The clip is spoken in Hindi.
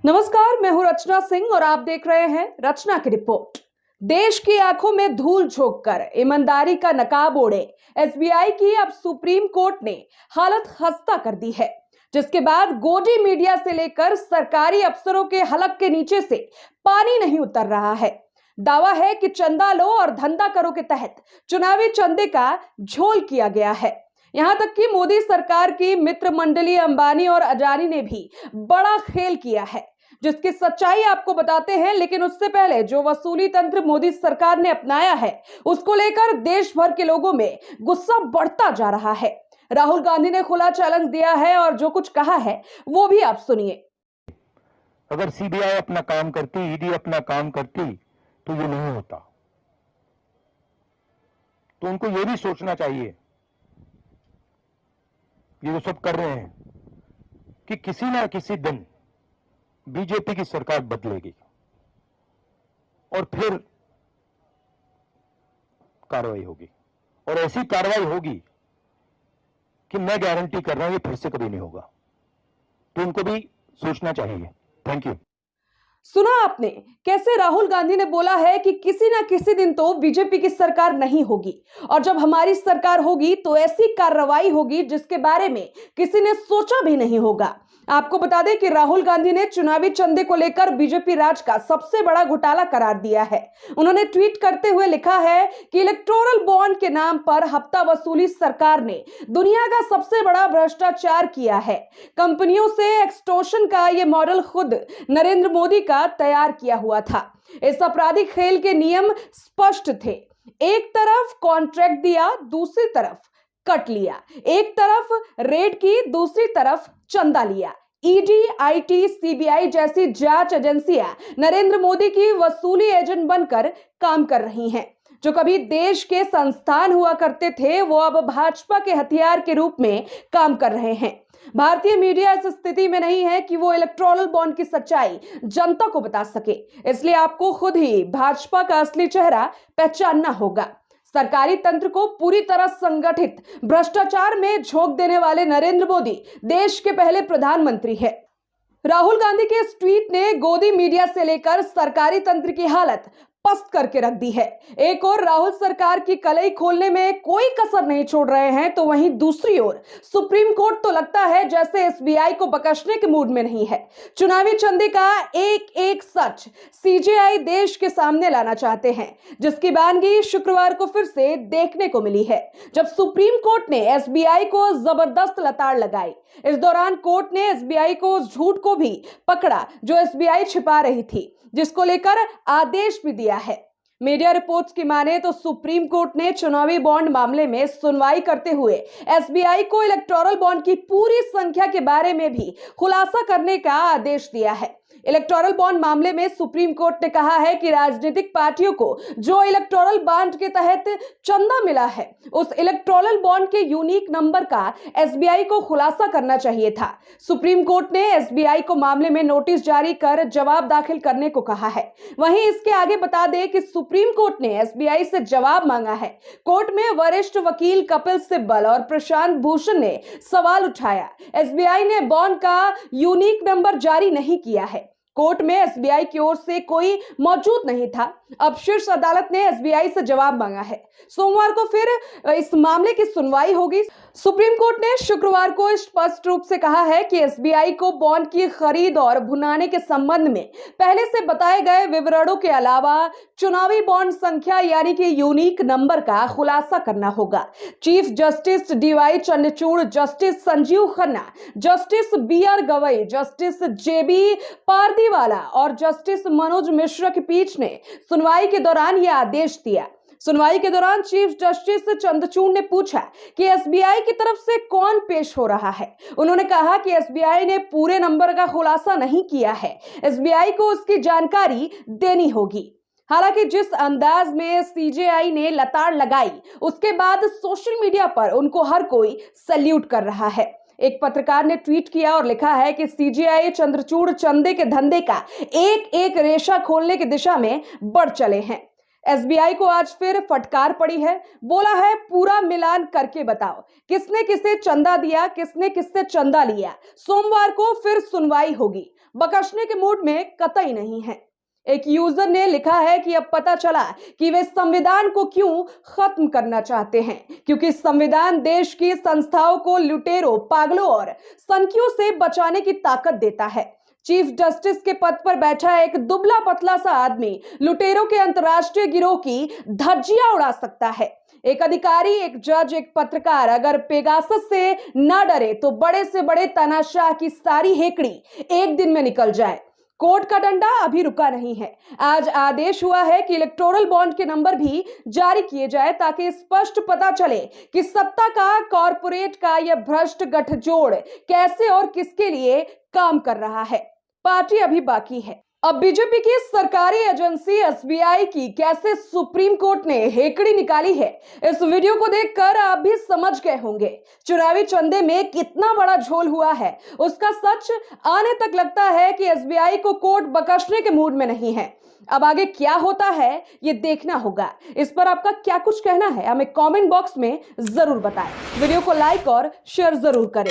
नमस्कार, मैं हूं रचना सिंह और आप देख रहे हैं रचना की रिपोर्ट। देश की आंखों में धूल झोंककर ईमानदारी का नकाब ओढ़े एसबीआई की अब सुप्रीम कोर्ट ने हालत खस्ता कर दी है, जिसके बाद गोदी मीडिया से लेकर सरकारी अफसरों के हलक के नीचे से पानी नहीं उतर रहा है। दावा है कि चंदा लो और धंधा करो के तहत चुनावी चंदे का झोल किया गया है। यहां तक कि मोदी सरकार की मित्र मंडली अंबानी और अडानी ने भी बड़ा खेल किया है, जिसकी सच्चाई आपको बताते हैं। लेकिन उससे पहले जो वसूली तंत्र मोदी सरकार ने अपनाया है, उसको लेकर देश भर के लोगों में गुस्सा बढ़ता जा रहा है। राहुल गांधी ने खुला चैलेंज दिया है और जो कुछ कहा है वो भी आप सुनिए। अगर सीबीआई अपना काम करती, ईडी अपना काम करती तो ये नहीं होता। तो उनको ये भी सोचना चाहिए, ये जो सब कर रहे हैं, कि किसी ना किसी दिन बीजेपी की सरकार बदलेगी और फिर कार्रवाई होगी, और ऐसी कार्रवाई होगी कि मैं गारंटी कर रहा हूं ये फिर से कभी नहीं होगा। तो उनको भी सोचना चाहिए। Thank you. सुना आपने कैसे राहुल गांधी ने बोला है कि किसी ना किसी दिन तो बीजेपी की सरकार नहीं होगी, और जब हमारी सरकार होगी तो ऐसी कार्रवाई होगी जिसके बारे में किसी ने सोचा भी नहीं होगा। आपको बता दें कि राहुल गांधी ने चुनावी चंदे को लेकर बीजेपी राज का सबसे बड़ा घोटाला करार दिया है। उन्होंने ट्वीट करते हुए लिखा है कि इलेक्टोरल बॉन्ड के नाम पर हफ्ता वसूली सरकार ने दुनिया का सबसे बड़ा भ्रष्टाचार किया है। कंपनियों से एक्सटॉर्शन का यह मॉडल खुद नरेंद्र मोदी का तैयार किया हुआ था। इस आपराधिक खेल के नियम स्पष्ट थे। एक तरफ कॉन्ट्रैक्ट दिया, दूसरी तरफ कट लिया। एक तरफ रेड की, दूसरी तरफ चंदा लिया। ईडी, आईटी, सीबीआई जैसी जांच एजेंसियां नरेंद्र मोदी की वसूली एजेंट बनकर काम कर रही हैं। जो कभी देश के संस्थान हुआ करते थे, वो अब भाजपा के हथियार के रूप में काम कर रहे हैं। भारतीय मीडिया इस स्थिति में नहीं है कि वो इलेक्टोरल बॉन्ड की सच्चाई जनता को बता सके, इसलिए आपको खुद ही भाजपा का असली चेहरा पहचानना होगा। सरकारी तंत्र को पूरी तरह संगठित भ्रष्टाचार में झोंक देने वाले नरेंद्र मोदी देश के पहले प्रधानमंत्री हैं। राहुल गांधी के इस ट्वीट ने गोदी मीडिया से लेकर सरकारी तंत्र की हालत पस्त करके रख दी है। एक और राहुल सरकार की कलई खोलने में कोई कसर नहीं छोड़ रहे हैं, तो वहीं दूसरी ओर सुप्रीम कोर्ट तो लगता है जैसे एसबीआई को बकसने के मूड में नहीं है। चुनावी चंदे का एक एक सच सीजेआई देश के सामने लाना चाहते हैं, जिसकी बानगी शुक्रवार को फिर से देखने को मिली है, जब सुप्रीम कोर्ट ने एसबीआई को जबरदस्त लताड़ लगाई। इस दौरान कोर्ट ने एसबीआई को उस झूठ को भी पकड़ा जो एसबीआई छिपा रही थी, जिसको लेकर आदेश भी दिया है। मीडिया रिपोर्ट्स की माने तो सुप्रीम कोर्ट ने चुनावी बॉन्ड मामले में सुनवाई करते हुए एसबीआई को इलेक्टोरल बॉन्ड की पूरी संख्या के बारे में भी खुलासा करने का आदेश दिया है। इलेक्टोरल बॉन्ड मामले में सुप्रीम कोर्ट ने कहा है कि राजनीतिक पार्टियों को जो इलेक्टोरल बॉन्ड के तहत चंदा मिला है, उस इलेक्टोरल बॉन्ड के यूनिक नंबर का एसबीआई को खुलासा करना चाहिए था। सुप्रीम कोर्ट ने एसबीआई को मामले में नोटिस जारी कर जवाब दाखिल करने को कहा है। वहीं इसके आगे बता दें कि सुप्रीम कोर्ट ने एसबीआई से जवाब मांगा है। कोर्ट में वरिष्ठ वकील कपिल सिब्बल और प्रशांत भूषण ने सवाल उठाया। एसबीआई ने बॉन्ड का यूनिक नंबर जारी नहीं किया है। कोर्ट में एसबीआई की ओर से कोई मौजूद नहीं था। अब शीर्ष अदालत ने एसबीआई से जवाब मांगा है। सोमवार को फिर इस मामले की सुनवाई होगी। सुप्रीम कोर्ट ने शुक्रवार को स्पष्ट रूप से कहा है कि एसबीआई को बॉन्ड की खरीद और भुनाने के संबंध में पहले से बताए गए विवरणों के अलावा चुनावी बॉन्ड संख्या यानी कि यूनिक नंबर का खुलासा करना होगा। Chief justice DY Chandrachud, justice Sanjiv Khanna, justice BR Gavai, justice JB Pardiwala और जस्टिस मनोज मिश्रा की पीठ ने सुनवाई के दौरान यह आदेश दिया। सुनवाई के दौरान चीफ जस्टिस चंद्रचूड़ ने पूछा कि एसबीआई की तरफ से कौन पेश हो रहा है। उन्होंने कहा कि एसबीआई ने पूरे नंबर का खुलासा नहीं किया है, एसबीआई को उसकी जानकारी देनी होगी। हालांकि जिस अंदाज में सीजेआई ने लताड़ लगाई, उसके बाद सोशल मीडिया पर उनको हर कोई सैल्यूट कर रहा है। एक पत्रकार ने ट्वीट किया और लिखा है कि सीजेआई चंद्रचूड़ चंदे के धंधे का एक एक रेशा खोलने की दिशा में बढ़ चले हैं। एसबीआई को आज फिर फटकार पड़ी है। बोला है पूरा मिलान करके बताओ किसने किसे चंदा दिया, किसने किससे चंदा लिया। सोमवार को फिर सुनवाई होगी। बकसने के मूड में कतई नहीं है। एक यूजर ने लिखा है कि अब पता चला कि वे संविधान को क्यों खत्म करना चाहते हैं, क्योंकि संविधान देश की संस्थाओं को लुटेरों, पागलों और सनकियों से बचाने की ताकत देता है। चीफ जस्टिस के पद पर बैठा एक दुबला पतला सा आदमी लुटेरों के अंतर्राष्ट्रीय गिरोह की धज्जियां उड़ा सकता है। एक अधिकारी, एक जज, एक पत्रकार अगर पेगासस से न डरे तो बड़े से बड़े तानाशाह की सारी हेकड़ी एक दिन में निकल जाए। कोर्ट का डंडा अभी रुका नहीं है। आज आदेश हुआ है कि इलेक्टोरल बॉन्ड के नंबर भी जारी किए जाए ताकि स्पष्ट पता चले कि सत्ता का, कॉरपोरेट का यह भ्रष्ट गठजोड़ कैसे और किसके लिए काम कर रहा है। पार्टी अभी बाकी है। अब बीजेपी की सरकारी एजेंसी एसबीआई की कैसे सुप्रीम कोर्ट ने हेकड़ी निकाली है, इस वीडियो को देखकर आप भी समझ गए होंगे। चुनावी चंदे में कितना बड़ा झोल हुआ है उसका सच आने तक लगता है कि एसबीआई को कोर्ट बकसने के मूड में नहीं है। अब आगे क्या होता है ये देखना होगा। इस पर आपका क्या कुछ कहना है हमें कमेंट बॉक्स में जरूर बताएं। वीडियो को लाइक और शेयर जरूर करें।